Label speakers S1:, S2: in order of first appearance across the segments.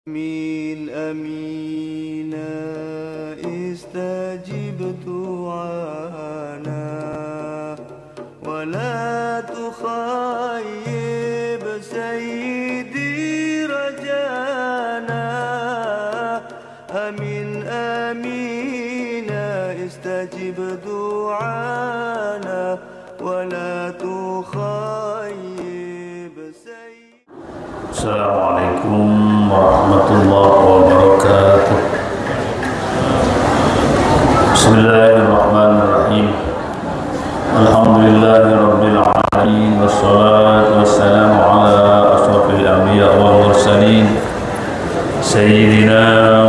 S1: آمين آمين استجب دعانا ولا تخيب سيدي رجانا آمين آمين استجب دعانا ولا تخيب سيدي.
S2: السلام عليكم ورحمة الله وبركاته. بسم الله الرحمن الرحيم. الحمد لله رب العالمين والصلاة والسلام على أشرف الأنبياء والمرسلين سيدنا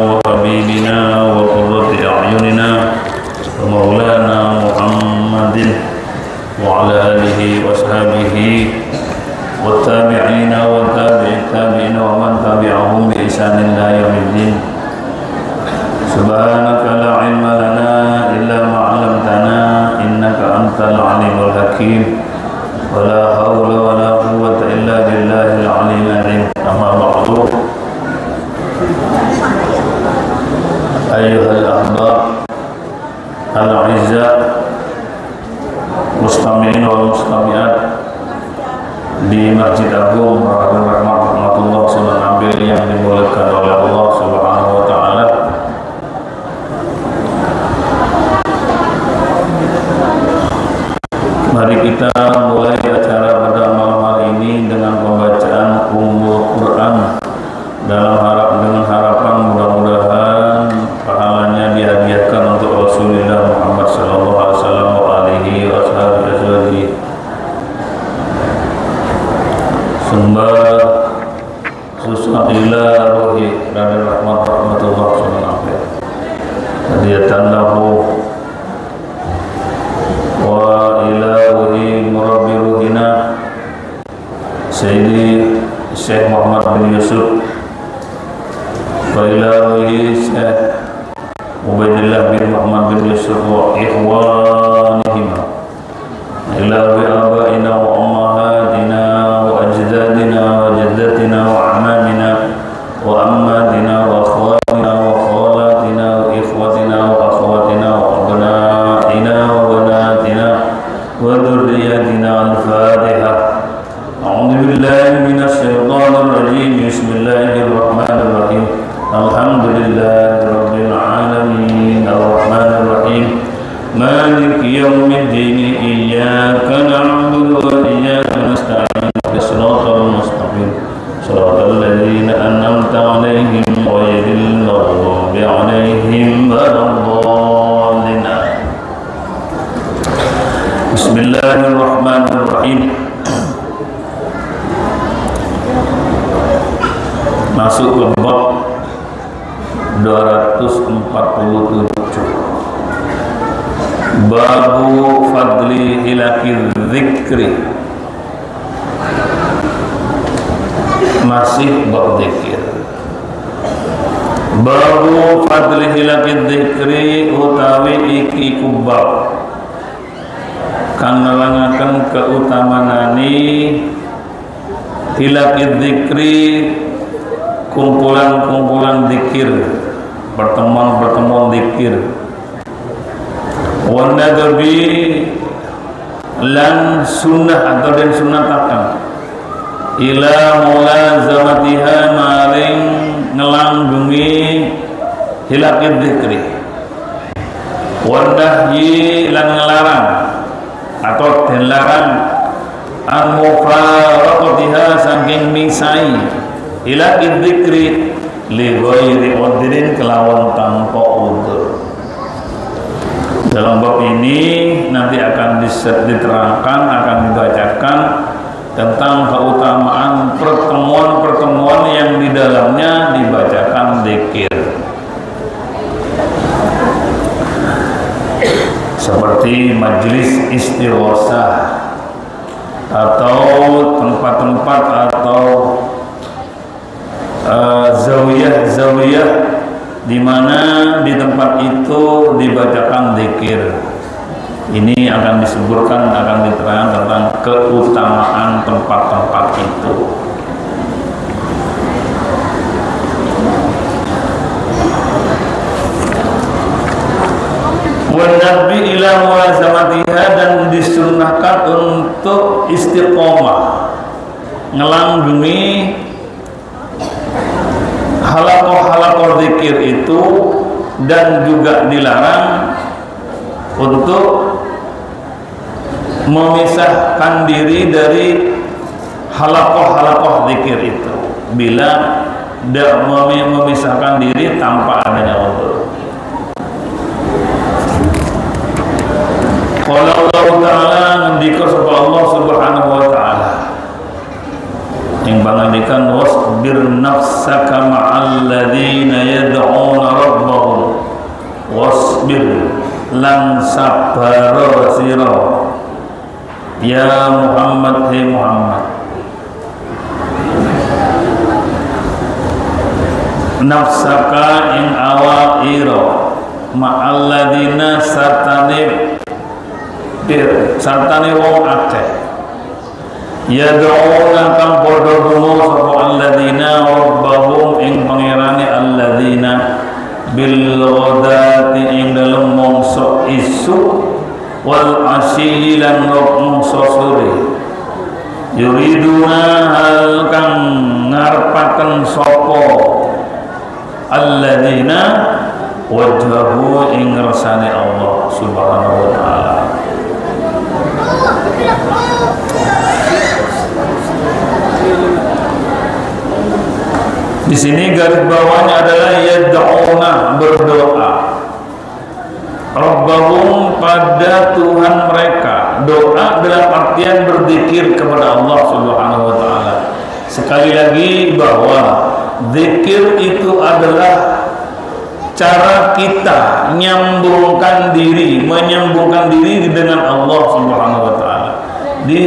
S2: وحبيبنا وقرة أعيننا ومولانا محمد وعلى آله وأصحابه والتابعين والتابع التابعين ومن تبعهم بإحسان إلى يوم الدين. سبحانك لا علم لنا إلا ما علمتنا إنك أنت العليم الحكيم ولا حول ولا قوة إلا بالله العلي العظيم. أما بعد، أيها الأحباب الأعزاء مستمعين والمستمعات di Masjid Agung Rahmatullah Sunan Ampel yang dimuliakan oleh Allah Subhanahu wa Ta'ala. Mari kita mulai acara pada malam hari ini dengan pembacaan Ummul Quran dengan harapan mudah-mudahan pahalanya dihadiahkan untuk Rasulullah Muhammad sallallahu alaihi wasallam wa alihi washabihi. Sembah susahillah rohi dan rahmatullah sunan ampel hadiatan lahu wa ilahi murabbi ruhina Sayyidi Syekh Muhammad bin Yusuf wa ilahi Syekh Ubaidillah bin Muhammad bin Yusuf wa ikhwanihima ilahi abaina wa ummahatina أجدادنا وجداتنا وأعمامنا وأماتنا وأخواتنا وخالاتنا وإخوتنا وأخواتنا وأبنائنا وبناتنا وذرياتنا. الفاتحة. أعوذ بالله من الشيطان الرجيم. بسم الله الرحمن الرحيم. الحمد لله رب العالمين الرحمن الرحيم مالك يوم الدين إياك نعبد وإياك نستعين صراط المستقيم صراط الذين أنعمت عليهم غير المغضوب عليهم ولا الضالين. بسم الله الرحمن الرحيم. Masuk ke bab 247. Babu fadli hilakil zikri. Masih bab zikir. Babu fadli hilakil zikri utawi iki kubab kang nerangaken keutamanani hilakil zikri, kumpulan-kumpulan zikir, pertemuan-pertemuan zikir. Wa nadbi lan sunnah atau dan sunnatakan ila mulazamatiha maring ngelanggungi hilakid dzikri. Wa nahyi lan ngelarang atau dilarang an mufaraqatiha saking misai hilakid dzikri li ghairi udhrin kelawan tanpa udhur. Dalam bab ini nanti akan diterangkan, akan dibacakan tentang keutamaan pertemuan-pertemuan yang di dalamnya dibacakan zikir. Seperti majelis istighosah atau tempat-tempat atau zawiyah di mana di tempat itu dibacakan zikir. Ini akan disebutkan, akan diterangkan tentang keutamaan tempat-tempat itu. Nabi ila mulazamatiha, dan disunnahkan untuk istiqomah ngelanggengi halakoh-halakoh zikir itu, dan juga dilarang untuk memisahkan diri dari halakoh-halakoh zikir itu bila memisahkan diri tanpa adanya uzur. Qala Allah Ta'ala, ngendika sapa Allah Subhanahu wa Ta'ala yang bangandikan, wasbir nafsaka ma'al ladzina yad'una rabbahum, wasbir lan sabara sira ya Muhammad, hai Muhammad, nafsaka ing awak ira ma'al ladzina sartane wong akeh yad'una kang padha donga sapa alladzina rabbahum ing pangerane alladzina bil ghadati ing dalem mangsa isu wal asyi lan mangsa sore, yuriduna hal kang ngarepaken sapa alladzina wajhahu ing rasane Allah Subhanahu wa Ta'ala. Di sini garis bawahnya adalah yad'una, berdoa, Rabbahum, pada Tuhan mereka. Doa dalam artian berzikir kepada Allah Subhanahu wa Ta'ala. Sekali lagi bahwa zikir itu adalah cara kita menyambungkan diri dengan Allah Subhanahu wa Ta'ala.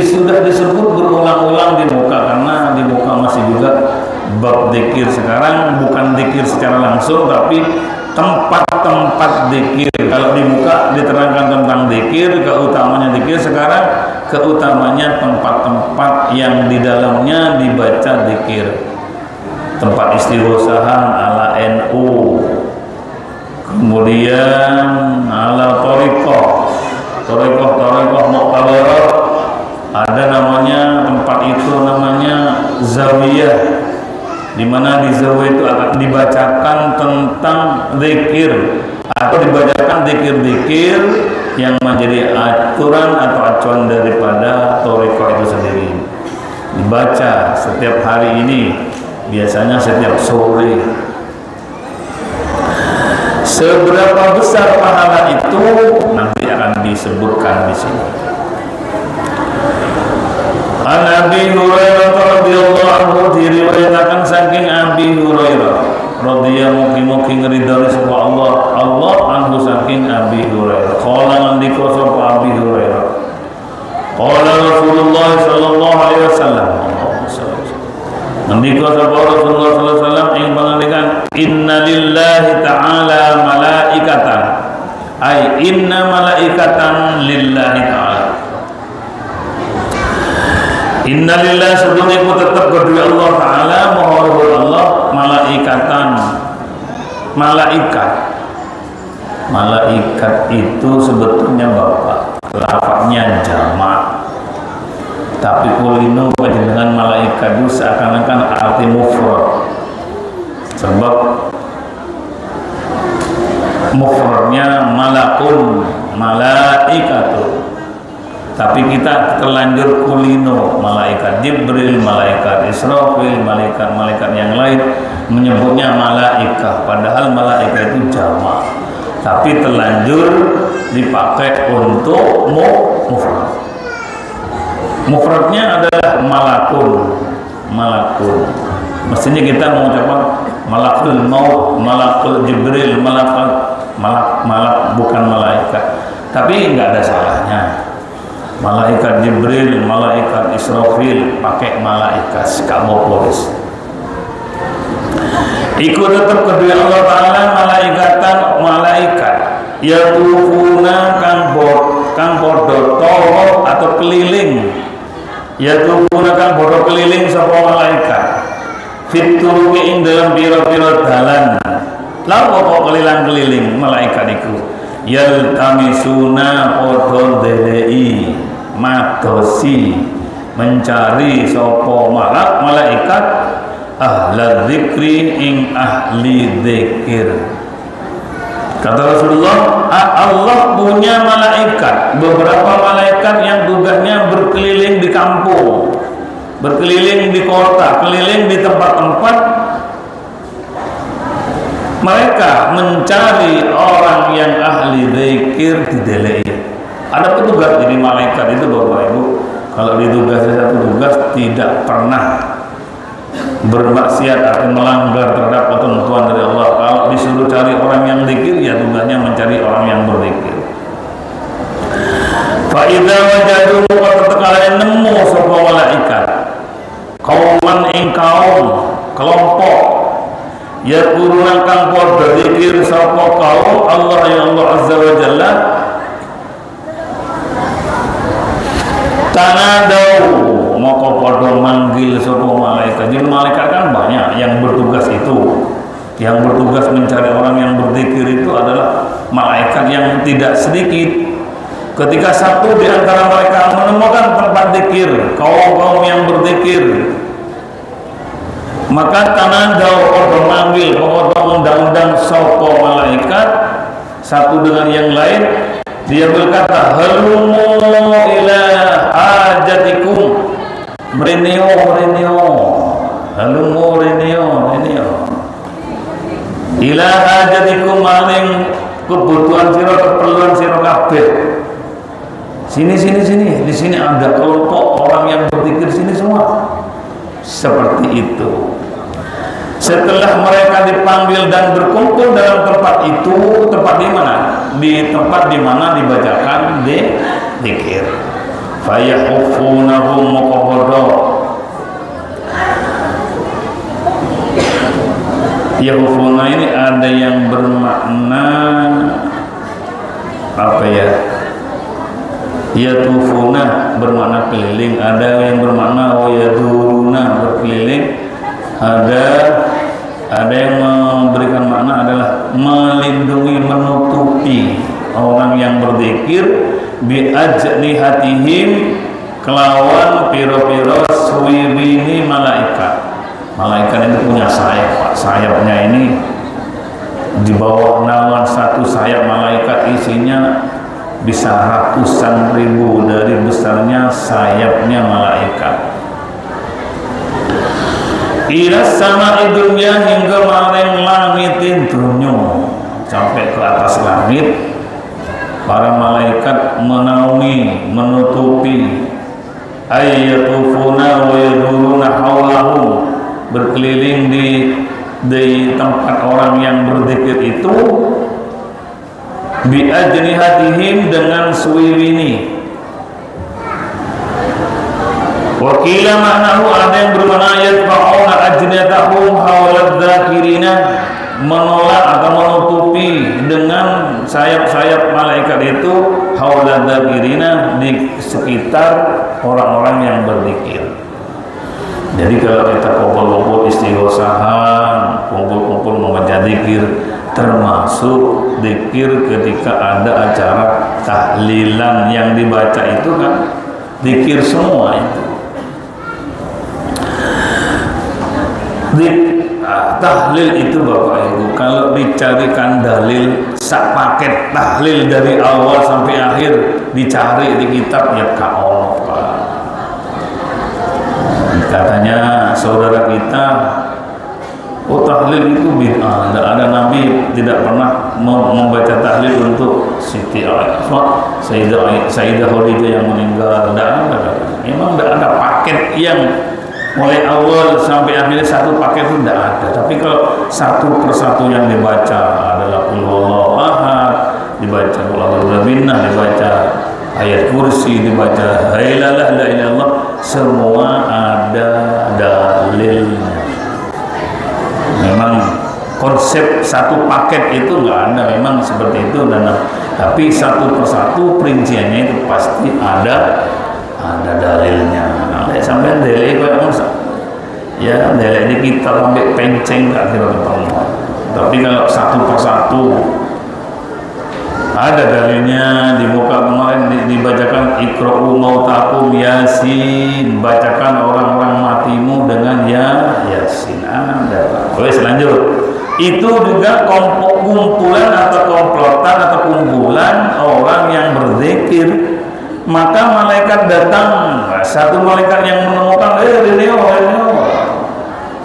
S2: Sudah disebut berulang-ulang di muka, karena di muka masih juga bab zikir. Sekarang bukan zikir secara langsung, tapi tempat-tempat zikir. Kalau di muka diterangkan tentang zikir, keutamanya zikir. Sekarang keutamanya tempat-tempat yang di dalamnya dibaca zikir. Tempat istighosahan ala NU, kemudian ala torikoh muqtabarat, ada namanya tempat itu namanya zawiyah, di mana di zawiyah itu akan dibacakan tentang zikir atau dibacakan zikir-zikir yang menjadi aturan atau acuan daripada torikoh itu sendiri. Dibaca setiap hari ini, biasanya setiap sore. Seberapa besar pahala itu nanti akan disebutkan di sini. An Abi Hurairah radhiyallahu anhu, diriwayatkan saking Abi Hurairah radhiyallahu mugi ngridani sapa Allah anhu saking Abi Hurairah. Qala ngendika sapa Abi Hurairah, qala Rasulullah sallallahu alaihi wasallam, ngendika sapa Rasulullah sallallahu alaihi wasallam ing pangandikan, inna lillahi ta'ala malaikatan, ay inna malaikatan lillahi ta'ala. Inna lillahi, sebelumnya ku tetap kedua Allah Ta'ala, mohon Allah, malaikatan, malaikat itu sebetulnya Bapak, lafaznya jamak, tapi kulino dengan malaikat itu seakan-akan arti mufrad, sebab mufradnya malakun, malaikatu, tapi kita terlanjur kulino, malaikat Jibril, malaikat Israfil, malaikat yang lain menyebutnya malaikah, padahal malaikat itu jamak, tapi terlanjur dipakai untuk mufrad. Mufradnya adalah malakun. Mestinya kita mengucapkan malakul maut, malakul Jibril, malak bukan malaikat. Tapi nggak ada salahnya. Malaikat Jibril, malaikat Israfil, pakai malaikat, kamu polis. Ikut tetap kedua Allah Ta'ala malaikat yatufuna kang bodo tawaf atau keliling, yatufuna kang bodo keliling sapa malaikat fituruki ing dalam biro-biro dalan. Lalu apa keliling malaikat itu yaltamisuna podon delei madosi mencari sopo malaikat ahla dzikri ing ahli dzikir. Kata Rasulullah, Allah punya malaikat, beberapa malaikat yang tugasnya berkeliling di kampung, berkeliling di kota, keliling di tempat-tempat. Mereka mencari orang yang ahli dzikir di delei. Ada petugas jadi malaikat itu Bapak Ibu. Kalau ditugasi satu tugas tidak pernah bermaksiat atau melanggar terhadap ketentuan dari Allah. Kalau disuruh cari orang yang zikir, ya tugasnya mencari orang yang berzikir. Fa idza wajadu kalian nemu sapa malaikat kauman ing kaum kelompok ya kuruna kang padha zikir sapa kaum Allah ya Allah azza wa jalla tanadau moko padha manggil sapa malaikat. Jadi malaikat kan banyak yang bertugas itu. Yang bertugas mencari orang yang berzikir itu adalah malaikat yang tidak sedikit. Ketika satu di antara mereka menemukan tempat zikir, kaum-kaum yang berzikir, maka tanadau padha manggil, padha undang-undang sapa malaikat satu dengan yang lain. Dia berkata, halumu ila hajatikum, merenio, halumu renio, ila hajatikum maling kebutuhan siro, keperluan siro kabeh. Sini, di sini ada kelompok orang yang berzikir sini semua. Seperti itu. Setelah mereka dipanggil dan berkumpul dalam tempat itu, tempat di mana? Di tempat di mana dibacakan zikir. Fayahufunahum muqabada. Yahufuna ini ada yang bermakna apa ya? Yatufuna bermakna keliling, ada yang bermakna yaduruna berkeliling. Ada yang memberikan makna adalah melindungi, menutupi orang yang berzikir bi ajnihatihim kelawan piro-piro suwibini malaikat. Malaikat itu punya sayap, Pak. Sayapnya ini di bawah naungan satu sayap malaikat isinya bisa ratusan ribu dari besarnya sayapnya malaikat. Ila sama dunya hingga maring langitin dunya, sampai ke atas langit para malaikat menaungi, menutupi ayyatufuna wa yaduruna hawlahum, berkeliling di tempat orang yang berzikir itu bi ajnihatihim dengan suwiwini. Wakila maknahu ada yang bermakna yadfa'una ajnatahum hawlad dzakirina, menolak atau menutupi dengan sayap-sayap malaikat itu hawlad dzakirina di sekitar orang-orang yang berzikir. Jadi kalau kita kumpul-kumpul istighosahan, kumpul-kumpul membaca zikir, termasuk zikir ketika ada acara tahlilan yang dibaca itu kan zikir semua itu. Tahlil itu Bapak Ibu, kalau dicarikan dalil sak paket tahlil dari awal sampai akhir dicari di kitab ya kaono Pak. Katanya saudara kita, oh tahlil itu bid'ah, tidak ada nabi tidak pernah membaca tahlil untuk Siti Aisyah, Sayyidah Khadijah yang meninggal, tidak ada. Memang tidak ada paket yang mulai awal sampai akhirnya satu paket itu tidak ada. Tapi kalau satu persatu yang dibaca adalah Qul Huwallahu Ahad, dibaca Qul A'udzu Billahi, dibaca ayat kursi, dibaca la ilaha illallah, semua ada dalilnya. Memang konsep satu paket itu nggak ada, memang seperti itu. Dan tapi satu persatu perinciannya itu pasti ada dalilnya. Sampai delay kok ya delay ini kita sampai penceng nggak kira ketemu. Tapi kalau satu persatu Ada dalilnya di muka kemarin dibacakan Iqra'u mautakum Yasin, bacakan orang-orang matimu dengan Yasin. Ada. Oke, lanjut. Itu juga kumpulan atau komplotan atau kumpulan orang yang berzikir. Maka malaikat datang, satu malaikat yang menemukan ini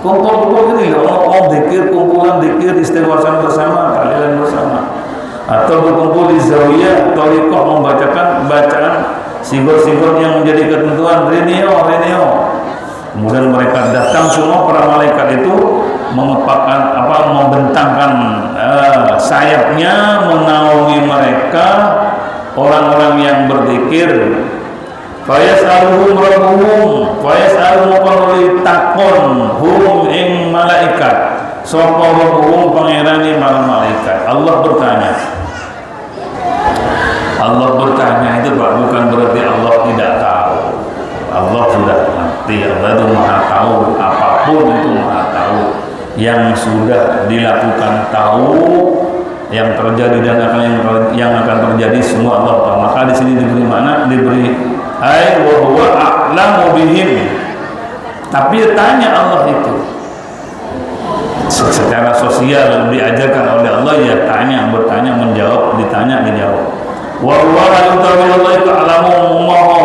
S2: kumpul-kumpul ini mau zikir, kumpulan zikir istighfar bersama, tahlilan bersama. Atau berkumpul di zawiyah thariqah membacakan bacaan sigur-sigur yang menjadi ketentuan reneo. Kemudian mereka datang semua para malaikat itu membentangkan sayapnya menaungi mereka orang-orang yang berzikir. Fayas'aluhum rabbuhum fayas'aluhum takon hum ing malaikat sapa rabbuhum pangerane malaikat. Allah bertanya itu bukan berarti Allah tidak tahu. Allah sudah ngerti, Allah itu maha tahu, apapun itu maha tahu. Yang sudah dilakukan tahu, yang terjadi dan yang akan terjadi semua Allah tahu. Maka di sini diberi makna, diberi ai wa huwa a'lamu bihim. Tapi tanya Allah itu secara sosial diajarkan oleh Allah, ya tanya, bertanya, menjawab, ditanya, dijawab. Wa huwa itu alamu maha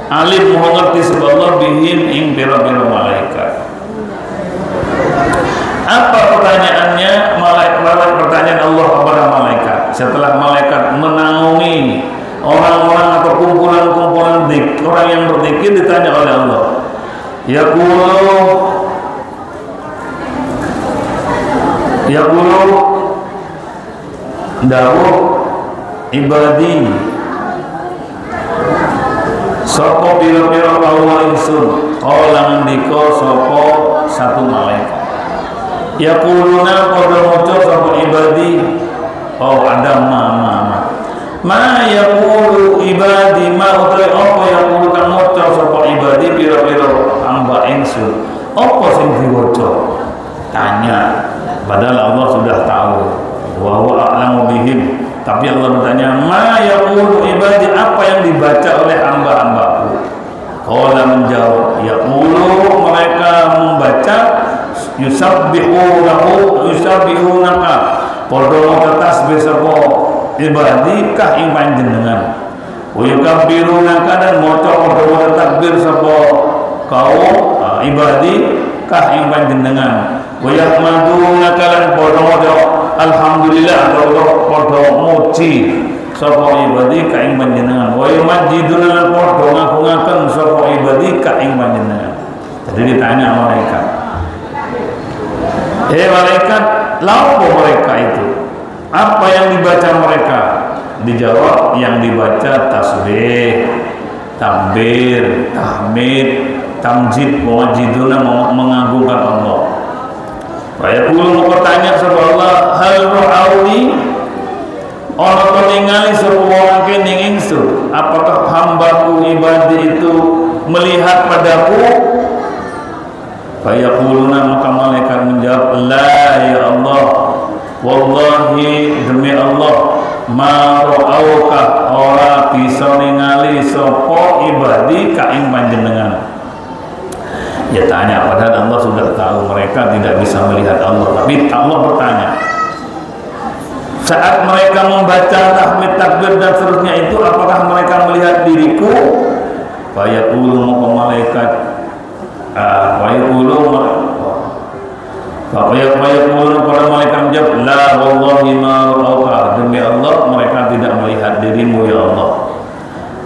S2: alim, maha ngerti sebab Allah bihim ing pira-pira malaikat. Apa pertanyaannya? Pertanyaan Allah kepada malaikat setelah malaikat menaungi orang-orang atau kumpulan-kumpulan orang yang berzikir, ditanya oleh Allah, yaqulu dawuh ibadi sapa pira-pira kawula ingsun, kala ngendika sapa satu malaikat, yaquluna padha maca sapa ibadi, ada ma yaqulu ibadi, ma utai apa yaqulu kang maca sapa ibadi pira-pira hamba ingsun, apa sing diwaca? Tanya, padahal Allah sudah tahu, wa huwa a'lamu bihim. Tapi Allah bertanya, ma yaqulu ibadi, apa yang dibaca oleh hamba-hambaku? Qala menjawab, yaqulu, mereka membaca yusabbihunaka padha maca tasbih sapa ibadi kah ing panjenengan, wa yukabbirunaka dan maca padha maca takbir sapa kaum ibadi kah ing panjenengan, wa yahmadunaka lan padha maca alhamdulillah padha muji sapa ibadi ka ing panjenengan, wa yumajjiduna lan padha ngagungaken sapa ibadi ka ing panjenengan. Jadi ditanya malaikat, malaikat, lalu mereka itu apa yang dibaca mereka? Dijawab, yang dibaca tasbih, takbir, tahmid, tamjid, mewajiduna, mengagungkan Allah. Fayaqulu, bertanya sapa Allah, hal ra'auni, ana to ningali sapa wong ning ingsun, apakah hambaku ibadi itu melihat padaku? Fayaquluna, maka malaikat menjawab, la ya Allah, wallahi demi Allah, ma ra'auka, ora bisa ningali sapa ibadi ka ing panjenengan. Ya tanya, padahal Allah sudah tahu mereka tidak bisa melihat Allah. Tapi Allah bertanya, saat mereka membaca tahmid, takbir dan seterusnya itu, apakah mereka melihat diriku? Fayaqulu, maka malaikat fayaqulu pada malaikat menjawab, la wallahi ma ra'auka, demi Allah mereka tidak melihat dirimu ya Allah.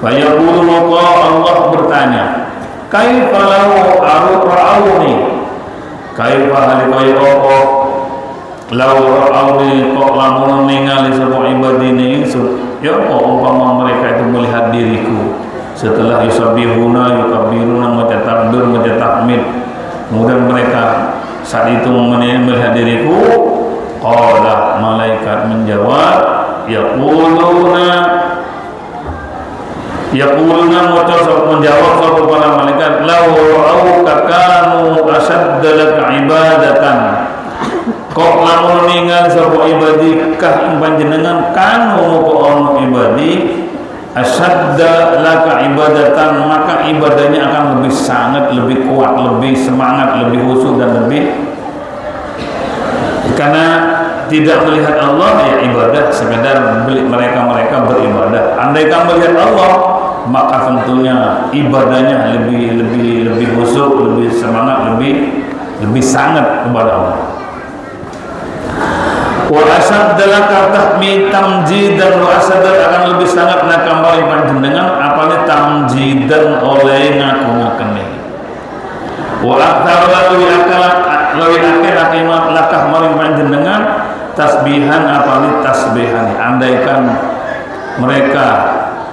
S2: Fayaqulu, maka Allah bertanya, kaifa law ra'auni, kaifa halikaya apa law ra'auni, kok lamun ningali sapa ibadine ingsun, ya apa umpama mereka itu melihat diriku setelah yusabbihuna yukabbiruna, maca takbir, maca tahmid, kemudian mereka saat itu melihat diriku. Qala, malaikat menjawab, yaquluna menjawab sapa para malaikat, law ra'auka kanu ashadda laka ibadatan, kok lamun ningali sapa ibadi kah panjenengan kanu muga ono ibadi asyadda laka ibadatan, maka ibadahnya akan lebih sangat, lebih kuat, lebih semangat, lebih khusyuk dan lebih, karena tidak melihat Allah ya ibadah sekedar mereka beribadah. Andaikan melihat Allah maka tentunya ibadahnya lebih khusyuk, lebih semangat, lebih sangat kepada Allah. Wa asadda laka tahmi tamjidan, wa asadda akan lebih sangat nak kembali panjenengan apane tamjidan oleh ngaku-ngakene. Wa aktsar lawi akeh lakah maring panjenengan tasbihan apane tasbihan. Andaikan mereka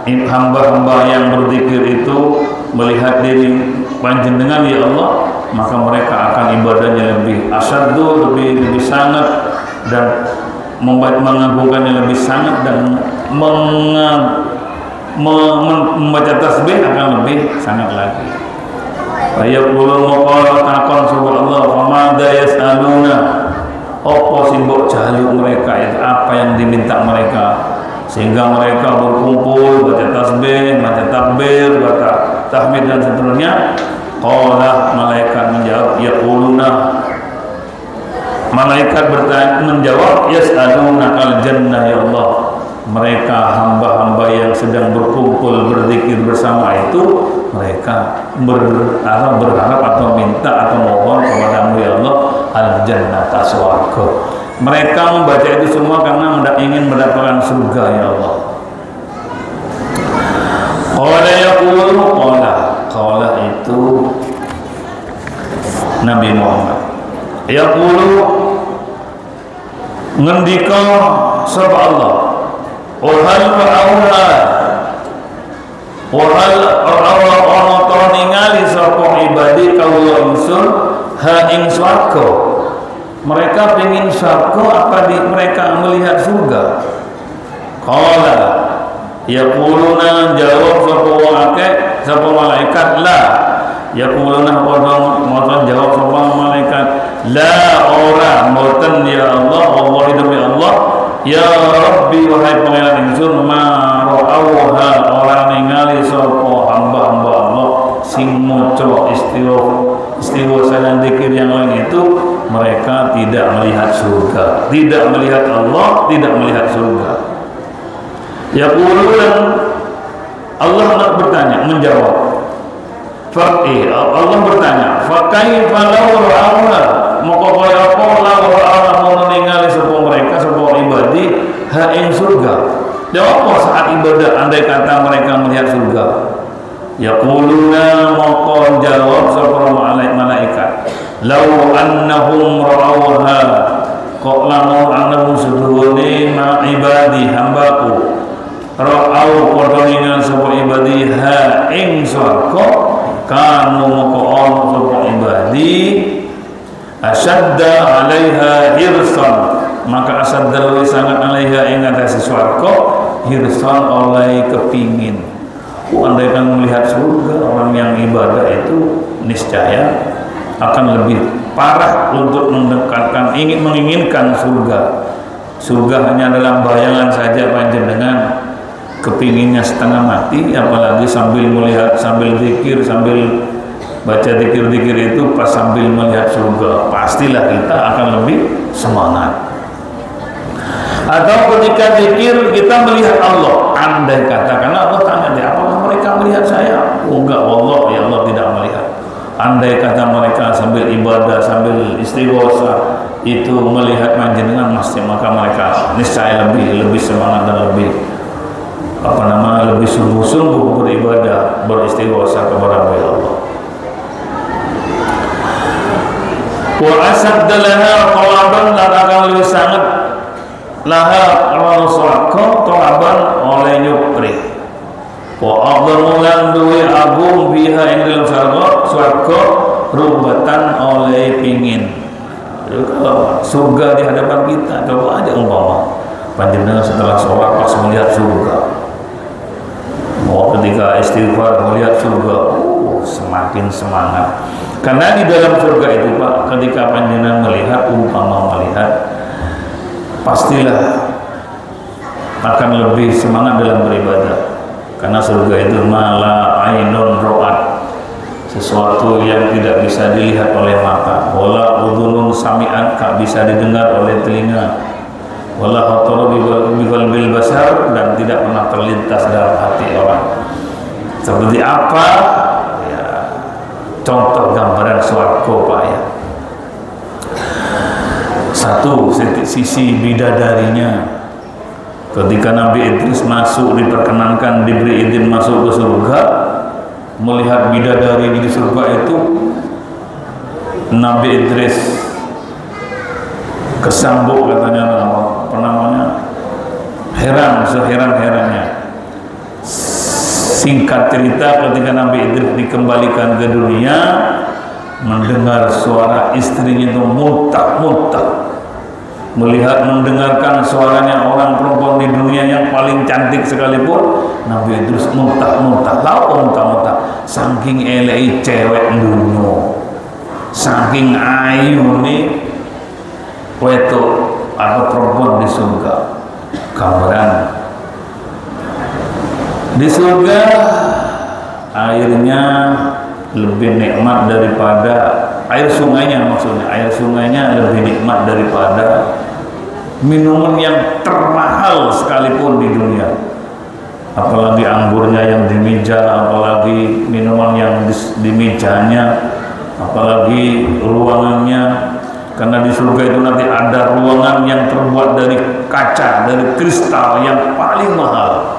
S2: hamba-hamba yang berzikir itu melihat diri panjenengan ya Allah, maka mereka akan ibadahnya lebih asyaddu, lebih sangat, dan mengagungkannya lebih sangat, dan membaca tasbih akan lebih sangat lagi. Ayaqulul muqala takon subhanallah wa madza yasaluna, apa sing mbok jalu mereka itu, apa yang diminta mereka sehingga mereka berkumpul baca tasbih, baca takbir, baca tahmid dan seterusnya. Qala, malaikat menjawab, yaquluna, malaikat menjawab, yas'alunakal jannah ya Allah, mereka hamba-hamba yang sedang berkumpul berzikir bersama itu mereka berharap atau minta atau mohon kepadamu ya Allah al-jannah, swarga. Mereka membaca itu semua karena ingin mendapatkan surga ya Allah. Qala yaqulu, qala itu Nabi Muhammad. Yaqulu ngendika sapa Allah, wa hal Allah ningali sapa ibadi kawula ingsun ha ing swarga. Mereka ingin swarga apa mereka melihat surga? Qala yaquluna, jawab sapa wong akeh, sapa malaikat, la yaquluna, padha jawab sapa malaikat, la ora mboten ya Allah, Allah demi Allah, ya Rabbi wahai pangeran ingsun, ma ra'awha ora ningali sapa hamba-hamba Allah sing maca istighfar dan zikir yang lain itu, mereka tidak melihat surga, tidak melihat Allah, tidak melihat surga. Yaqulun, Allah bertanya, menjawab. Allah bertanya, fa kaifa law ra'awha, maka kaya apa law ra'awha mau ningali sapa mereka sapa ibadi ha ing surga. Jawab apa saat ibadah andai kata mereka melihat surga? Yaquluna, maka jawab sapa malaikat, law annahum ra'awha, kok lamun annahum suduhune ma ibadi hambaku ra'aw padha ningali sapa ibadi ha ing swarga, kanu maka ana sapa ibadi asyadda 'alaiha hirsan, maka asyadda luwih sangat 'alaiha ing atase swarga hirsan oleh kepingin. Andaikan melihat surga, orang yang ibadah itu niscaya akan lebih parah untuk mendekatkan, menginginkan surga. Surga hanya dalam bayangan saja panjenengan kepinginnya setengah mati, apalagi sambil melihat, sambil zikir, sambil baca zikir-zikir itu pas sambil melihat surga, pastilah kita akan lebih semangat. Atau ketika zikir kita melihat Allah, andai kata, karena Allah tanya dia, apakah mereka melihat saya? Oh enggak, Allah ya Allah tidak melihat. Andai kata mereka sambil ibadah, sambil istighosa itu melihat panjenengan, maka mereka niscaya lebih semangat dan lebih lebih sungguh-sungguh beribadah, beristighosa kepada Allah. Wa asadda laha talaban, dan akan lebih sangat laha rasulaka talaban oleh nyupri. Wa adzmulan duwi agung biha ing dalam swarga rubatan oleh pingin. Kalau surga di hadapan kita, coba aja umpama panjenengan setelah sholat pas melihat surga, mau ketika istighfar melihat surga, semakin semangat. Karena di dalam surga itu Pak, ketika panjenengan melihat, umpama melihat pastilah akan lebih semangat dalam beribadah, karena surga itu mala ainun ro'at, sesuatu yang tidak bisa dilihat oleh mata, wala udhunun sami'at, tak bisa didengar oleh telinga, wala khatara bi qalbil basar, dan tidak pernah terlintas dalam hati orang. Seperti apa ya, contoh gambaran swarga Pak ya. Satu, sisi bidadarinya. Ketika Nabi Idris masuk, diperkenankan, diberi izin masuk ke surga, melihat bidadari di surga itu, Nabi Idris kesambuk, katanya apa namanya, heran, seheran-herannya. Singkat cerita, ketika Nabi Idris dikembalikan ke dunia, mendengar suara istrinya itu muntah-muntah, melihat mendengarkan suaranya orang perempuan di dunia yang paling cantik sekalipun, Nabi Idris muntah-muntah. Tahu muntah-muntah, saking elei cewek dunia, saking ayu nih wetuk atau perempuan di surga. Gambaran di surga airnya lebih nikmat daripada air sungainya, maksudnya air sungainya lebih nikmat daripada minuman yang termahal sekalipun di dunia, apalagi anggurnya yang di meja, apalagi minuman yang di mejanya, apalagi ruangannya, karena di surga itu nanti ada ruangan yang terbuat dari kaca, dari kristal yang paling mahal.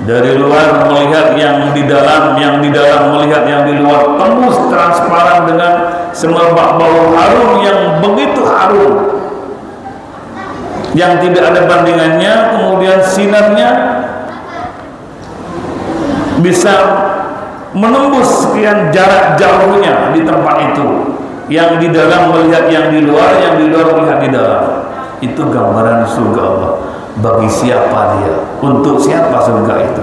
S2: Dari luar melihat yang di dalam, yang di dalam melihat yang di luar, tembus transparan dengan semerbak bau harum yang begitu harum, yang tidak ada bandingannya. Kemudian sinarnya bisa menembus sekian jarak jauhnya di tempat itu. Yang di dalam melihat yang di luar, yang di luar melihat di dalam. Itu gambaran surga Allah. Bagi siapa dia? Untuk siapa surga itu?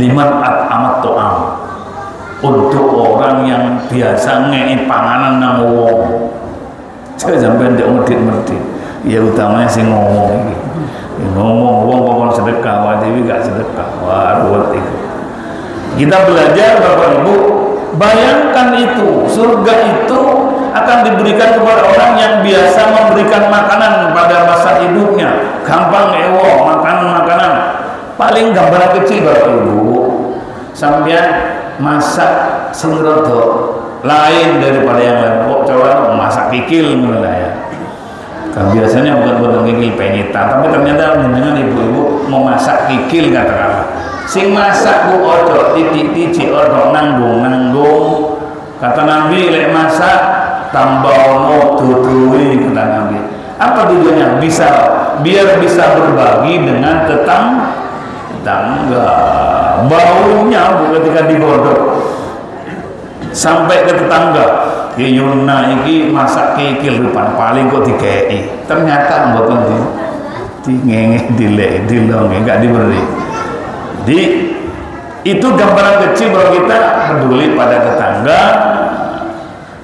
S2: Liman amat to'am, untuk orang yang biasa ngei panganan nang wong. Saya sampai ndak medit-medit. Ya utamanya sih ngomong. Ngomong wong kok sedekah, wajibi gak sedekah. Wah, ruwet itu. Kita belajar Bapak Ibu, bayangkan itu, surga itu akan diberikan kepada orang yang biasa memberikan makanan pada masa hidupnya. Gampang ewo, makanan-makanan. Paling gambaran kecil Bapak Ibu, sampean masak sing rada lain daripada yang lain. Kok coba masak kikil mulai ya. Kan biasanya bukan kikil penyitan, tapi ternyata dengan ibu-ibu mau masak kikil katakanlah. Sing masak bu odo titik-titik odo nanggung-nanggung. Kata Nabi, lek masak tambah ono dudui, kata Nabi. Apa tujuannya? Biar bisa berbagi dengan tetangga. Baunya ketika digodok sampai ke tetangga. Yuna iki masak kikil depan paling kok dikei. Ternyata mboten di ngenge dilonge enggak diberi. Itu gambaran kecil bahwa kita peduli pada tetangga.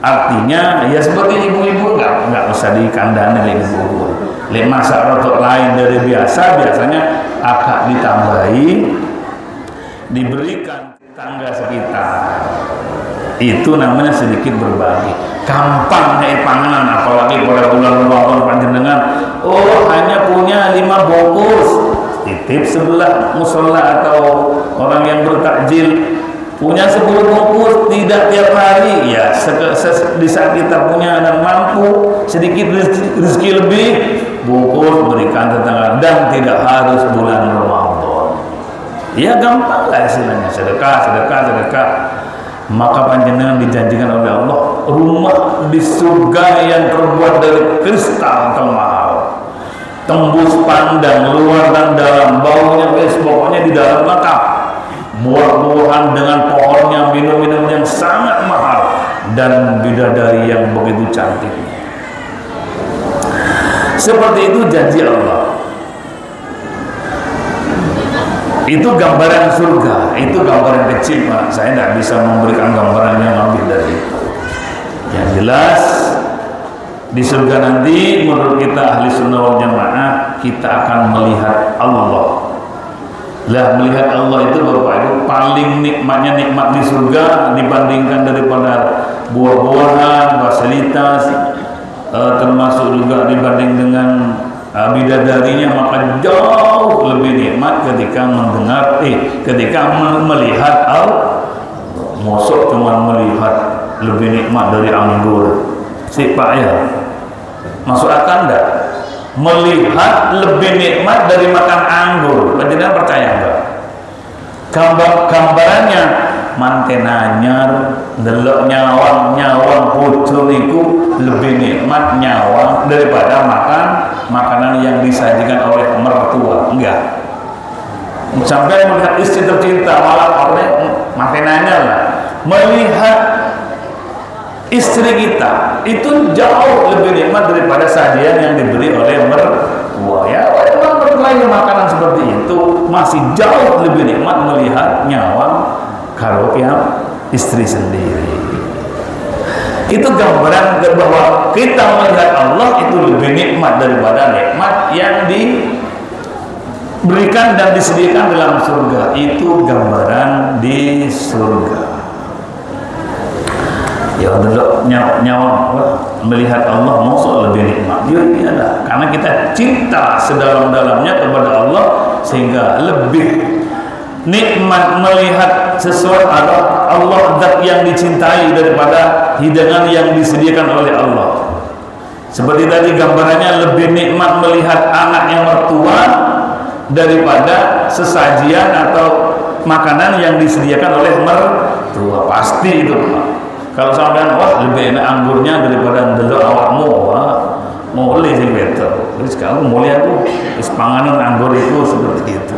S2: Artinya ya seperti ibu-ibu nggak usah dikandani oleh ibu-ibu. Masak rotok lain dari biasanya agak ditambahi, diberikan tetangga sekitar. Itu namanya sedikit berbagi. Gampang naik panganan, apalagi pada bulan Ramadan panjenengan. Oh, hanya punya 5 bungkus. Titip sebelah musola atau orang yang bertakjil punya 10 bungkus, tidak tiap hari ya. Di saat kita punya dan mampu sedikit rezeki lebih, bungkus berikan tetangga, dan tidak harus bulan Ramadan. Ya gampang lah istilahnya, sedekah. Maka panjenengan dijanjikan oleh Allah rumah di surga yang terbuat dari kristal termahal, tembus pandang luar dan dalam, baunya pokoknya di dalam lengkap, buah-buahan dengan pohonnya, minum-minum yang sangat mahal, dan bidadari yang begitu cantik. Seperti itu janji Allah. Itu gambaran surga, itu gambaran kecil Pak. Saya tidak bisa memberikan gambaran yang lebih dari itu. Yang jelas Di surga nanti menurut kita ahli sunnah wal jamaah kita akan melihat Allah. Lah melihat Allah itu Bapak Ibu paling nikmatnya nikmat di surga dibandingkan daripada buah-buahan, fasilitas, termasuk juga dibanding dengan bidadarinya, maka jauh lebih nikmat ketika mendengar ketika melihat mosok cuma melihat lebih nikmat dari anggur. Si Pak ya, masuk akal enggak? Melihat lebih nikmat dari makan anggur. Penjelasan percaya enggak? Gambarannya manten anyar, delok nyawang pucuk niku lebih nikmat nyawang daripada makan makanan yang disajikan oleh mertua. Enggak. Sampai melihat istri tercinta malah oleh manten anyar lah. Melihat istri kita itu jauh lebih nikmat daripada sajian yang diberi oleh mertua. Ya, memang berkelahi makanan seperti itu masih jauh lebih nikmat melihat nyawang karo yang istri sendiri. Itu gambaran bahwa kita melihat Allah itu lebih nikmat daripada nikmat yang diberikan dan disediakan dalam surga. Itu gambaran di surga. Ya dulu nyawa melihat Allah maksud lebih nikmat. Ya iyalah, karena kita cinta sedalam-dalamnya kepada Allah sehingga lebih nikmat melihat sesuatu Allah zat yang dicintai daripada hidangan yang disediakan oleh Allah. Seperti tadi gambarannya lebih nikmat melihat anak yang mertua daripada sesajian atau makanan yang disediakan oleh mertua. Pasti itu. Kalau sampean wah lebih enak anggurnya daripada ndelok awakmu, wah mulai sing beto. Wis kamu mulai aku wis panganan anggur itu seperti itu.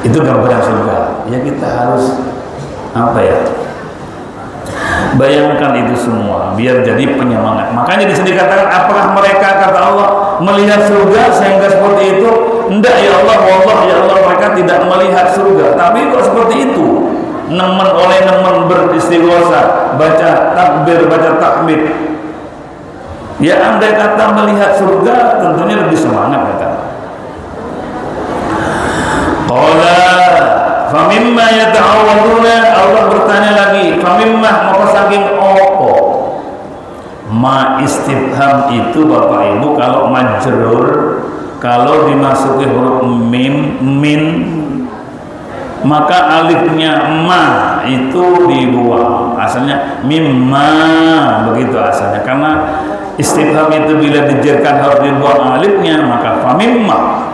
S2: Itu gambaran surga. Ya kita harus apa ya? Bayangkan itu semua biar jadi penyemangat. Makanya di sini dikatakan apakah mereka kata Allah melihat surga sehingga seperti itu? Enggak ya Allah, wallah ya Allah mereka tidak melihat surga. Tapi kok seperti itu? Nemen beristighosa, baca takbir, baca tahmid. Ya andai kata melihat surga tentunya lebih semangat kata. Qala famimma yata'awwaduna, Allah bertanya lagi, famimma maka saking opo. Ma istifham itu Bapak Ibu kalau majrur, kalau dimasuki huruf mim min, maka alifnya ma itu dibuang, asalnya mimma, begitu asalnya. Karena istifham itu bila dijerkan harus dibuang alifnya, maka famimma,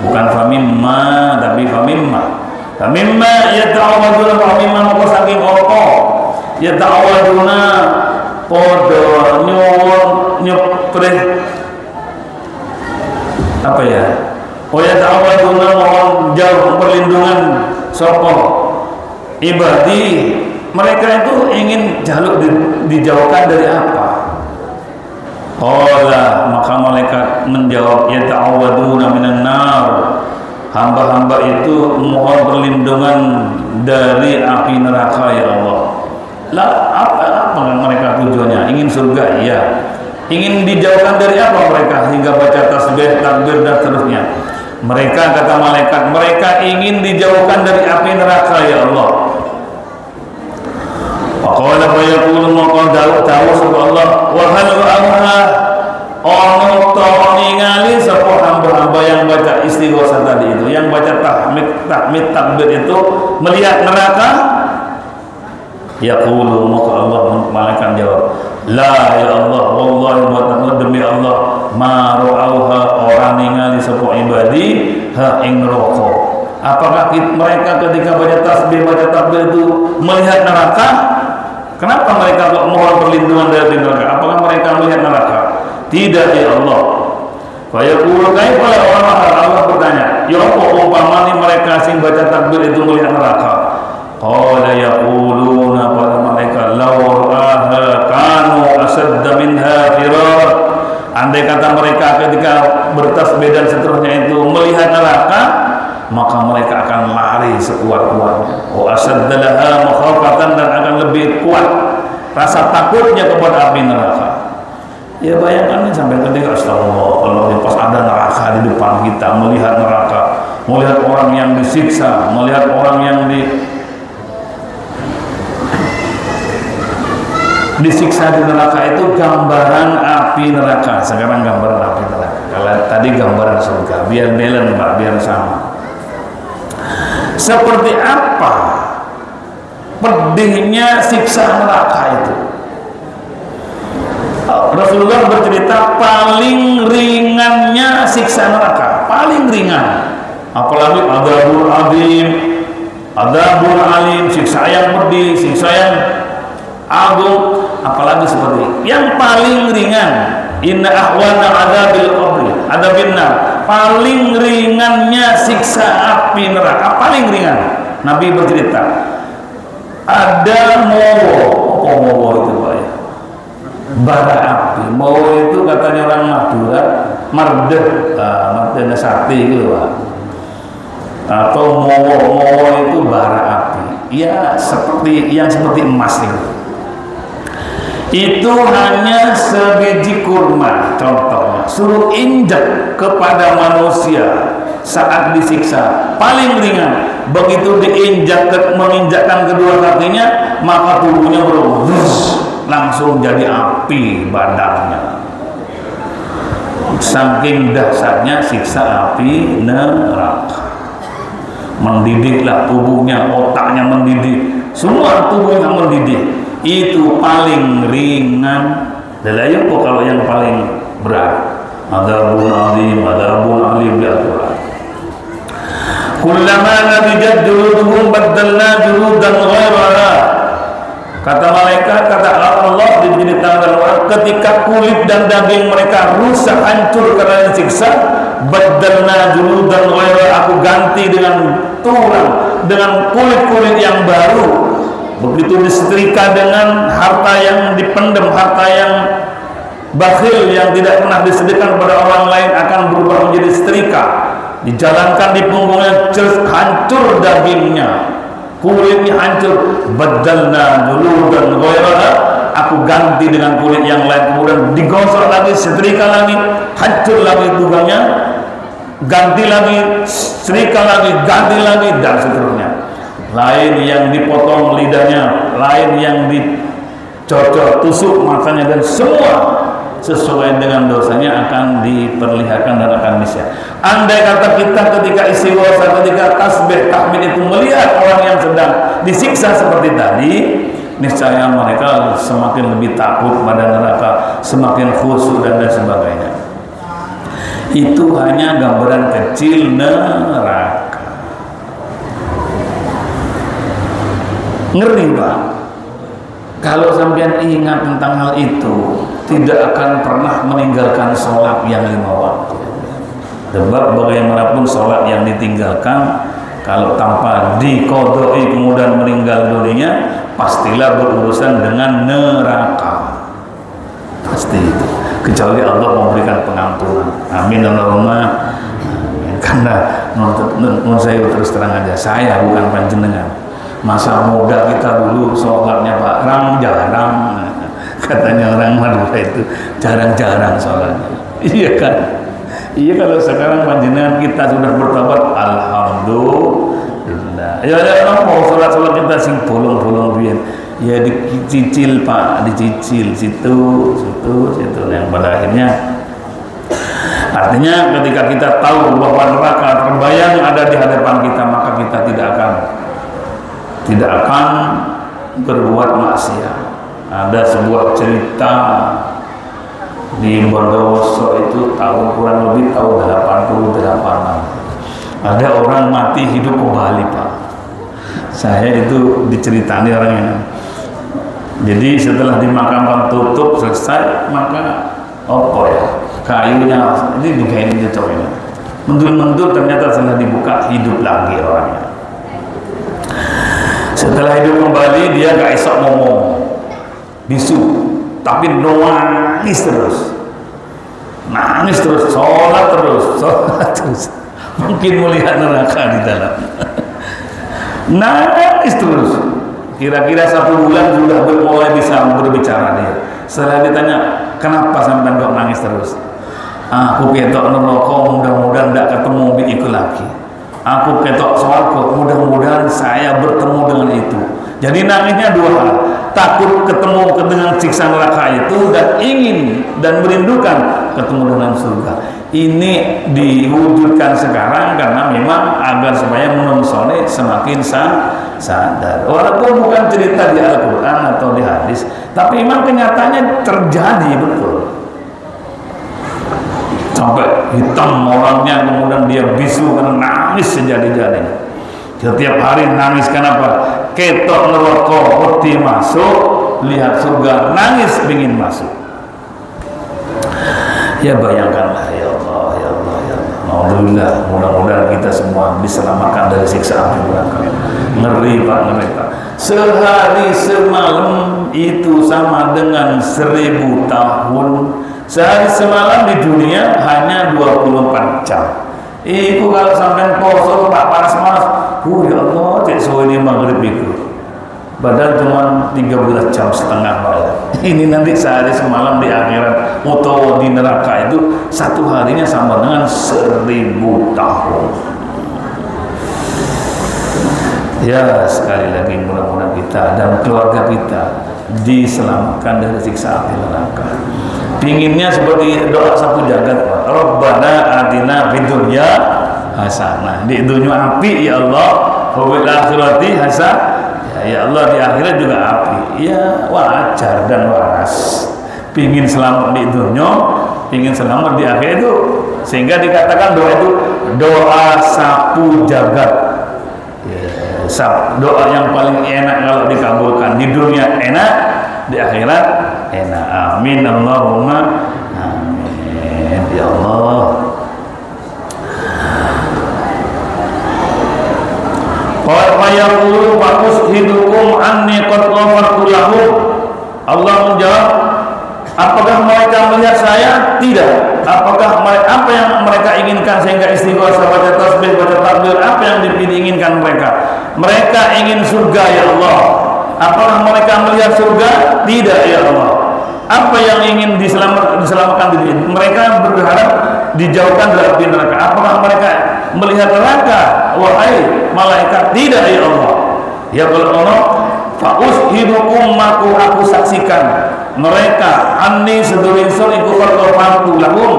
S2: bukan famimma tapi famimma. Famimma yata'awaduna, famimma maka saking opo yata'awaduna podo nyuprih apa ya, wa yata'awaduna mohon jauh perlindungan sopo ibadi, mereka itu ingin jaluk dijauhkan dari apa? Qala maka malaikat menjawab yata'awaduna minan nar, hamba-hamba itu mohon perlindungan dari api neraka ya Allah. Lah apa mereka tujuannya? Ingin surga? Iya. Ingin dijauhkan dari apa mereka hingga baca tasbih, takbir dan seterusnya? Mereka kata malaikat, mereka ingin dijauhkan dari api neraka ya Allah. Faqala fa yaqulu maqad dawu Allah wa hal amha ono to ningali sapa hamba-hamba yang baca istighosah tadi itu, yang baca tahmid takbir itu melihat neraka. Yaqulu maka Allah malaikat jawab, la ya Allah wallahi wa demi Allah ma ra'auha orang ningali sapa ibadi ha ing neraka. Apakah mereka ketika baca tasbih baca takbir itu melihat neraka? Kenapa mereka kok mohon perlindungan dari neraka? Apakah mereka melihat neraka? Tidak ya Allah. Fa yaqulu kaifa Allah bertanya, ya apa umpamanya mereka sing baca takbir itu melihat neraka? Qala yaquluna para malaikat law ra'aha kanu asadda minha firar. Andai kata mereka ketika bertasbih dan seterusnya itu melihat neraka, maka mereka akan lari sekuat-kuatnya. Wa asadda laha makhafatan, dan akan lebih kuat rasa takutnya kepada api neraka. Ya bayangkan sampai ketika astagfirullah, kalau pas ada neraka di depan kita, melihat neraka, melihat orang yang disiksa, melihat orang yang disiksa di neraka itu gambaran api neraka. Sekarang gambaran api neraka. Kalau tadi gambaran surga, biar balance Pak, biar sama. Seperti apa pedihnya siksa neraka itu? Rasulullah bercerita paling ringannya siksa neraka, paling ringan. Apalagi adzabul azim, adzabul alim, siksa yang pedih, siksa yang agung, apalagi seperti yang paling ringan. Inna ahwana adzabil qabri, adzabin nar. Paling ringannya siksa api neraka, paling ringan. Nabi bercerita ada mowo itu Pak ya, bara api. Mowo itu katanya orang Madura, mardeh sakti gitu Pak, atau mowo itu bara api ya, seperti yang seperti emas itu hanya sebiji kurma. Contohnya suruh injak kepada manusia saat disiksa, paling ringan. Begitu diinjak, menginjakkan kedua kakinya, maka tubuhnya berubah, langsung jadi api badannya. Saking dahsyatnya siksa api neraka. Mendidiklah tubuhnya, otaknya mendidih, semua tubuhnya mendidih. Itu paling ringan. Dalayan kok kalau yang paling berat. Adzabun azim, adzabun alim di Al-Quran. Kullama nadijat juluduhum baddalna juludan ghairaha. Kata malaikat, kata Allah di dalam Al-Quran, ketika kulit dan daging mereka rusak, hancur karena siksa, baddalna juludan ghairaha, aku ganti dengan tulang, dengan kulit-kulit yang baru. Begitu disetrika dengan harta yang dipendam, harta yang bakhil, yang tidak pernah disedekahkan kepada orang lain, akan berubah menjadi setrika. Dijalankan di punggungnya, hancur dagingnya, kulitnya hancur. Badalna juludan ghairaha, aku ganti dengan kulit yang lain. Kemudian digosok lagi, setrika lagi, hancur lagi tulangnya, ganti lagi, setrika lagi, ganti lagi, dan seterusnya. Lain yang dipotong lidahnya, lain yang dicocok tusuk matanya, dan semua sesuai dengan dosanya akan diperlihatkan dan akan disiap. Andai kata kita ketika istighosah, ketika tasbih tahmid itu melihat orang yang sedang disiksa seperti tadi, niscaya mereka semakin lebih takut pada neraka, semakin khusyuk dan sebagainya. Itu hanya gambaran kecil neraka. Ngeri Pak, kalau sampean ingat tentang hal itu, tidak akan pernah meninggalkan sholat yang 5 waktu. Sebab bagaimanapun sholat yang ditinggalkan, kalau tanpa diqodoi kemudian meninggal dunia, pastilah berurusan dengan neraka. Pasti itu, kecuali Allah memberikan pengampunan. Amin Allahumma. Karena menurut saya terus terang aja, saya bukan panjenengan. Masa muda kita dulu sholatnya Pak jarang, katanya orang Madura itu jarang-jarang sholatnya. Iya kan? Iya, kalau sekarang panjenengan kita sudah bertobat, alhamdulillah. Ya ada mau sholat kita sing bolong biyen. Ya dicicil Pak, dicicil situ yang pada akhirnya. Artinya ketika kita tahu bahwa neraka terbayang ada di hadapan kita, maka kita tidak akan berbuat maksiat. Ada sebuah cerita di Bondowoso itu kurang lebih tahun 88. Ada orang mati hidup kembali Pak. Saya itu diceritani orangnya. Jadi setelah dimakamkan tutup selesai, maka kayunya ini digain cocokin. Mendur ternyata setelah dibuka hidup lagi orangnya. Setelah hidup kembali, dia gak esok ngomong, bisu, tapi nangis terus, sholat terus. Mungkin melihat neraka di dalam. Nangis terus. Kira-kira 1 bulan sudah mulai bisa berbicara dia. Setelah ditanya, kenapa sampai kok nangis terus? Aku ketok neraka, mudah-mudahan tidak ketemu itu lagi. Aku ketok swarga, mudah-mudahan saya bertemu dengan itu. Jadi nangisnya dua hal, takut ketemu dengan siksa neraka itu dan ingin dan merindukan ketemu dengan surga. Ini diwujudkan sekarang karena memang agar supaya menungsone semakin sadar. Walaupun bukan cerita di Al-Quran atau di hadis, tapi memang kenyataannya terjadi betul. Sampai hitam orangnya, kemudian dia bisu karena nangis sejadi-jadinya. Setiap hari nangis, kenapa? Ketok neraka peti masuk, lihat surga nangis ingin masuk. Ya bayangkanlah, ya Allah, ya Allah, ya Allah. Alhamdulillah, mudah-mudahan kita semua diselamatkan dari siksa api neraka. Ngeri Pak, ngeri Pak. Sehari semalam itu sama dengan 1000 tahun. Sehari semalam di dunia hanya 24 jam. Iku kalau sampai poso Pak panas-panas, ya Allah, cek suwe ini maghrib itu. Padahal cuma 13 jam setengah Pak. Ini nanti sehari semalam di akhirat atau di neraka itu satu harinya sama dengan 1000 tahun. Ya sekali lagi mudah-mudahan kita dan keluarga kita diselamatkan dari siksa api neraka. Pinginnya seperti doa sapu jagat, Rabbana atina fid dunya hasanah. Di dunia api ya Allah, wa fil akhirati hasanah. Ya Allah, di akhirat juga api. Ya wajar dan waras. Pingin selamat di dunia, pingin selamat di akhirat itu, sehingga dikatakan doa itu doa sapu jagat. Doa yang paling enak kalau dikabulkan. Di dunia enak, di akhirat enak. Amin Allahumma amin ya Allah. Wa yaqulu wa ushidukum anni qad ghafartu lahum. Allah menjawab, apakah mereka melihat saya? Tidak. Apakah apa yang mereka inginkan sehingga istighosah, baca tasbih, baca takbir, apa yang diinginkan mereka? Mereka ingin surga ya Allah. Apakah mereka melihat surga? Tidak ya Allah. Apa yang ingin diselamatkan diri? Mereka berharap dijauhkan dari api neraka. Apakah mereka melihat neraka? Wahai malaikat, tidak ya Allah. Ya kalau Allah, fa'ushidukum aku saksikan mereka anni sedulur insun iku qarqafantu lahum,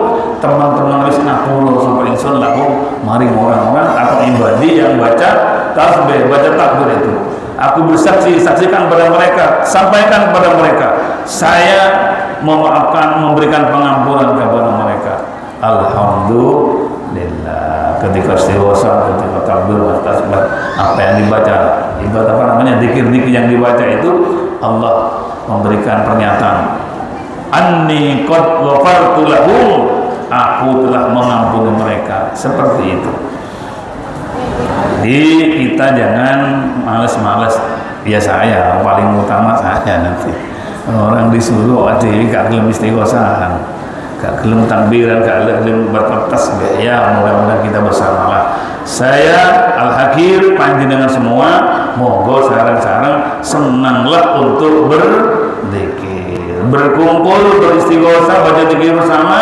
S2: teman-teman wis ngapura sapa insun lahum maring orang-orang atau ibadi yang baca tasbih, baca takbir itu. Aku bersaksi, saksikan pada mereka, sampaikan kepada mereka, saya memaafkan, memberikan pengampunan kepada mereka. Alhamdulillah. Ketika istighosah, ketika takbir, tasbih, apa yang dibaca, ibadah apa namanya, zikir-zikir yang dibaca itu, Allah memberikan pernyataan, anni qad ghafartu lahum, aku telah mengampuni mereka. Seperti itu. Jadi kita jangan males-males. Ya saya paling utama saya nanti. Orang disuruh adik gak gelem istighosahan, gak gelem takbiran, gak gelem bertasbih. Ya mudah-mudahan kita bersamalah. Saya Al-Hakir panjenengan semua, monggo sarang-sarang senanglah untuk berzikir, berkumpul, beristighosah, baca zikir bersama,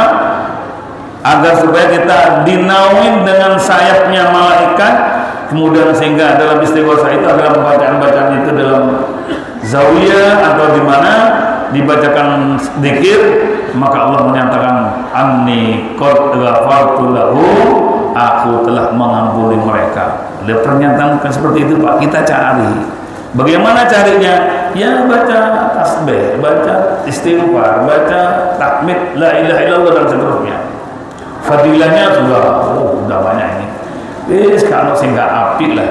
S2: agar supaya kita dinauin dengan sayapnya malaikat. Kemudian sehingga dalam istighosah itu adalah bacaan-bacaan itu dalam zawiyah atau di mana dibacakan zikir, maka Allah menyatakan anni qad ghafartu lahum, aku telah mengampuni mereka. Lihat pernyataan seperti itu Pak, kita cari. Bagaimana carinya? Ya baca tasbih, baca istighfar, baca tahmid la ilaha illallah dan seterusnya. Fadilahnya sudah banyak ini. Kalau sehingga api lah.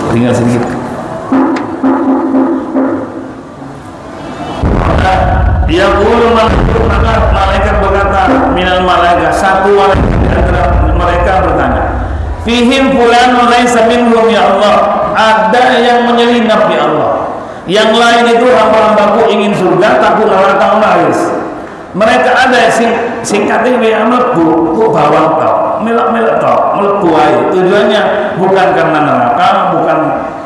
S2: Tinggal sedikit. Dia pun malaikat berkata, minal malaikat, satu malaikat di antara mereka bertanya, fihim fulan laysa minhum ya Allah, ada yang menyelinap ya Allah. Yang lain itu hamba-hambaku ingin surga, takut neraka nangis. Mereka ada singkatnya wa mlebu bawang tau. milak melebu ae. Tujuannya bukan karena neraka,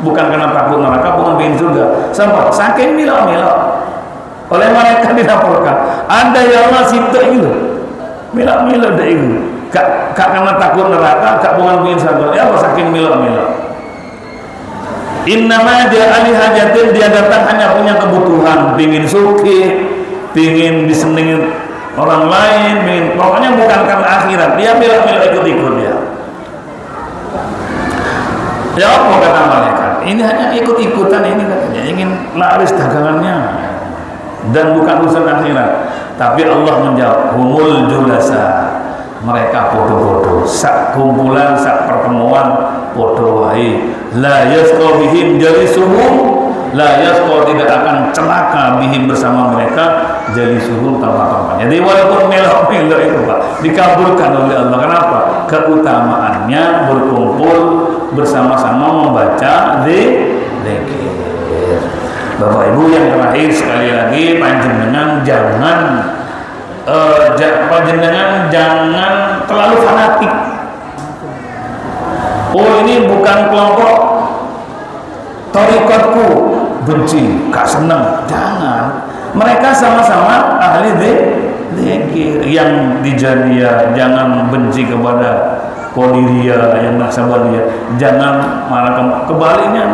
S2: bukan karena takut neraka, bukan pengen surga. Sampai saking milak oleh mereka dilaporkan ada yang masih itu milak deh itu gak karena takut neraka, gak bukan pengen surga. Ya apa saking milak innama dia ahli hajatin, dia datang hanya punya kebutuhan, pingin suki, pingin disenengin orang lain, pokoknya bukan karena akhirat. Dia milak ikut-ikut dia. Ya apa kata malaikat? Ini hanya ikut-ikutan ini katanya, ingin laris dagangannya dan bukan urusan akhirat. Tapi Allah menjawab, humul julasa, mereka bodoh-bodoh. Sak kumpulan, sak pertemuan bodoh wae. La yasqa bihim jalisuhum, la yasqa, tidak akan celaka bihim bersama mereka jalisuhum tempat-tempatnya. Jadi walaupun melok-melok itu Pak dikabulkan oleh Allah. Kenapa? Keutamaannya berkumpul bersama-sama membaca zikir. Bapak Ibu yang terakhir sekali lagi, panjenengan jangan terlalu fanatik. Oh ini bukan kelompok torikotku, benci, gak seneng. Jangan. Mereka sama-sama ahli zikir. Yang di Janiyah jangan benci kepada Qadiriyah, yang Naksabaniyah jangan marah kebaliknya.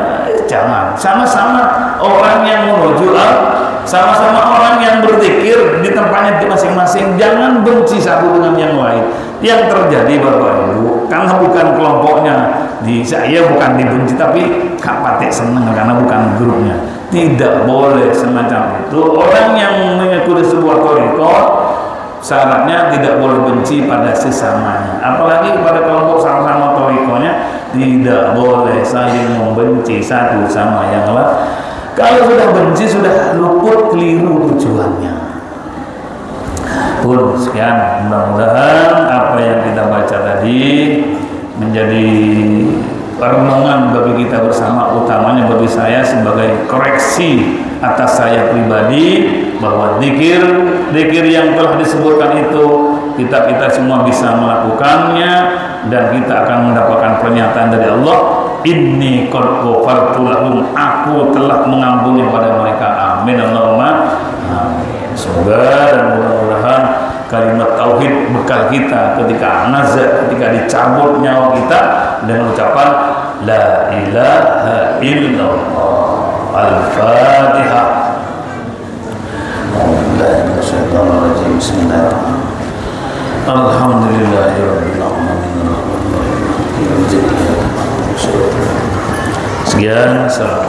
S2: Jangan. Sama-sama orang yang menuju sama-sama orang yang berzikir di tempatnya masing-masing. Jangan benci satu dengan yang lain. Yang terjadi Bapak Ibu, karena bukan kelompoknya, saya bukan dibenci, tapi gak patek seneng karena bukan grupnya. Tidak boleh semacam itu. Orang yang mengikuti sebuah thariqah syaratnya tidak boleh benci pada sesamanya, apalagi kepada kelompok sama-sama thariqahnya. Tidak boleh saling membenci satu sama yang lain. Kalau sudah benci, sudah luput, keliru tujuannya. Pun sekian, mudah-mudahan apa yang kita baca tadi menjadi renungan bagi kita bersama, utamanya bagi saya sebagai koreksi atas saya pribadi, bahwa zikir yang telah disebutkan itu kita semua bisa melakukannya, dan kita akan mendapatkan pernyataan dari Allah, inni qad ghafartu lahum, aku telah mengampuni pada mereka. Amin Allahumma amin. Semoga dan mudah-mudahan kalimat tauhid bekal kita ketika nazar, ketika dicabut nyawa kita dengan ucapan la ilaha illallah. Al-Fatihah. Bismillahirrahmanirrahim. Alhamdulillahirabbil alamin. Sekian, salam.